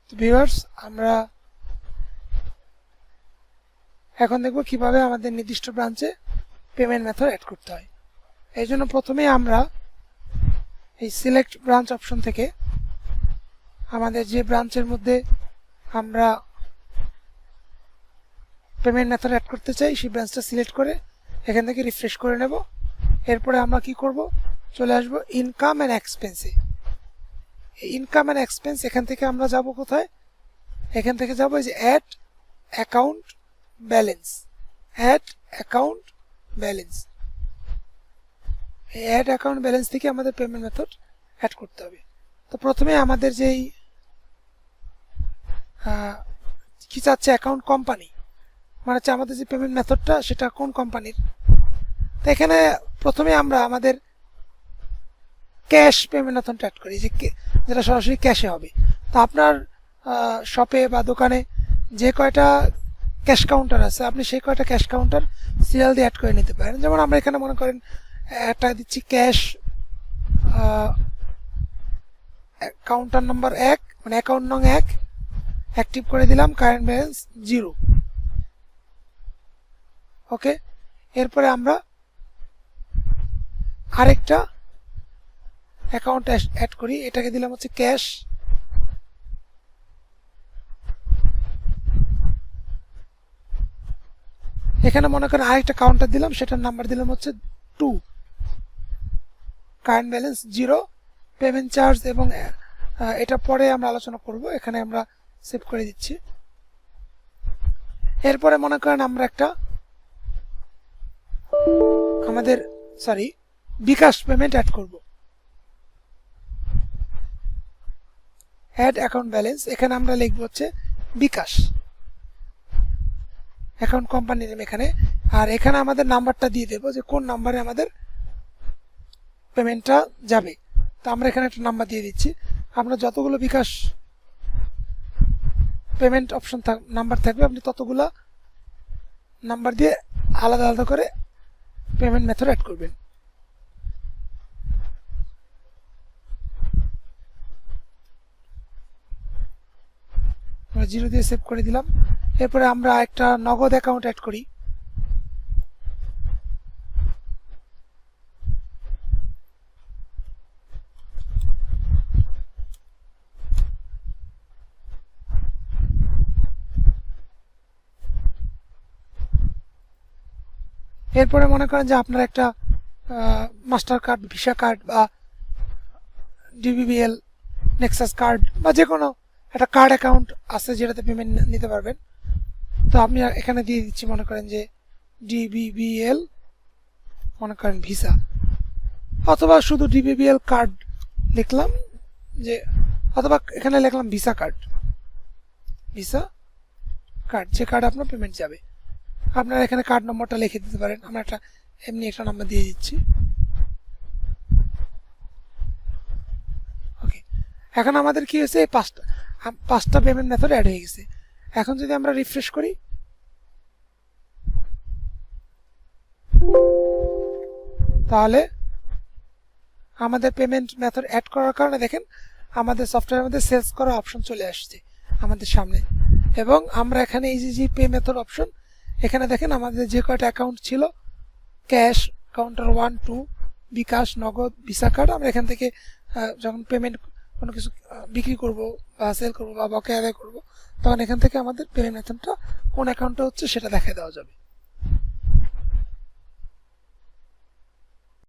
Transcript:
তো ভিউয়ার্স, আমরা এখন দেখব কিভাবে আমাদের নির্দিষ্ট ব্রাঞ্চে পেমেন্ট মেথড অ্যাড করতে হয়। এই জন্য প্রথমে আমরা এই সিলেক্ট ব্রাঞ্চ অপশন থেকে আমাদের যে ব্রাঞ্চের মধ্যে আমরা পেমেন্ট মেথড অ্যাড করতে চাই সেই ব্রাঞ্চটা সিলেক্ট করে এখান থেকে রিফ্রেশ করে নেব। এরপরে আমরা কি করব, চলে আসব ইনকাম অ্যান্ড এক্সপেন্সে। ইনকাম অ্যান্ড এক্সপেন্স এখান থেকে আমরা যাব কোথায়, এখান থেকে যাব এই যে add account balance. Add account balance, এই অ্যাড অ্যাকাউন্ট ব্যালেন্স থেকে আমাদের পেমেন্ট মেথড অ্যাড করতে হবে। তো প্রথমে আমাদের যেই কি চাচ্ছে অ্যাকাউন্ট কোম্পানি, মানে হচ্ছে আমাদের যে পেমেন্ট মেথডটা সেটা কোন কোম্পানির। তো এখানে প্রথমে আমরা আমাদের ক্যাশ পেমেন্ট মেথড অ্যাড করি, যেটা সরাসরি ক্যাশে হবে। তো আপনার শপে বা দোকানে যে কয়টা ক্যাশ কাউন্টার আছে আপনি সেই কয়টা ক্যাশ কাউন্টার সিরিয়াল দিয়ে অ্যাড করে নিতে পারেন। যেমন আমরা এখানে মনে করেন একটা দিচ্ছি ক্যাশ কাউন্টার নাম্বার 1, মানে অ্যাকাউন্ট নং 1 অ্যাক্টিভ করে দিলাম, কারেন্ট ব্যালেন্স 0। ওকে, এরপরে আমরা আরেকটা অ্যাকাউন্ট অ্যাড করি, এটাকে দিলাম হচ্ছে ক্যাশ এখানে মনে করেন আরেকটা কাউন্টার দিলাম, সেটার নাম্বার দিলাম হচ্ছে 2, কারেন্ট ব্যালেন্স 0, পেমেন্ট চার্জ এবং এটা পরে আমরা আলোচনা করব, এখানে আমরা সেভ করে দিচ্ছি। এরপরে মনে করেন আমরা একটা আমাদের বিকাশ পেমেন্ট অ্যাড করব। অ্যাড অ্যাকাউন্ট ব্যালেন্স, এখানে আমরা লিখব হচ্ছে বিকাশ অ্যাকাউন্ট কোম্পানি নেম এখানে, আর এখানে আমাদের নাম্বারটা দিয়ে দেবো যে কোন নাম্বারে আমাদের পেমেন্টটা যাবে। তো আমরা এখানে একটা নাম্বার দিয়ে দিচ্ছি। আপনার যতগুলো বিকাশ পেমেন্ট অপশন নাম্বার থাকবে আপনি ততগুলা নাম্বার দিয়ে আলাদা আলাদা করে পেমেন্ট মেথড অ্যাড করবেন। আমরা 0 দিয়ে সেভ করে দিলাম। এরপরে আমরা একটা নগদ অ্যাকাউন্ট অ্যাড করি। এরপরে মনে করেন যে আপনার একটা মাস্টার কার্ড, ভিসা কার্ড বা ডিবিবিএল, নেক্সাস কার্ড বা যে কোনো একটা কার্ড অ্যাকাউন্ট আছে যেটাতে পেমেন্ট নিতে পারবেন। তো আপনি এখানে দিয়ে দিচ্ছি মনে করেন যে ডিবিবিএল মনে করেন ভিসা, অথবা শুধু ডিবিবিএল কার্ড লিখলাম, যে অথবা এখানে লিখলাম ভিসা কার্ড, ভিসা কার্ড, যে কার্ড আপনার পেমেন্ট যাবে। আপনারা এখানে কার্ড নম্বরটা লিখে দিতে পারেন। আমরা এমনি একটা নাম্বার দিয়ে দিচ্ছি। ওকে, এখন আমাদের কি হয়েছে, এই পাঁচটা পেমেন্ট মেথড অ্যাড হয়ে গেছে। এখন যদি আমরা রিফ্রেশ করি, তাহলে আমাদের পেমেন্ট মেথড অ্যাড করার কারণে দেখেন আমাদের সফটওয়্যারের মধ্যে সেলস করা অপশন চলে আসছে আমাদের সামনে, এবং আমরা এখানে এই যে পে মেথড অপশন, এখানে দেখেন আমাদের যে কয়টা অ্যাকাউন্ট ছিল, ক্যাশ কাউন্টার 1, 2, বিকাশ, নগদ, ভিসা কার্ড, আমরা এখান থেকে যখন পেমেন্ট কোনো কিছু বিক্রি করব বা সেল করব বা বকেয়া আদায় করব, তখন এখান থেকে আমাদের পেমেন্ট মেথডটা কোন অ্যাকাউন্টে হচ্ছে সেটা দেখায় দেওয়া যাবে।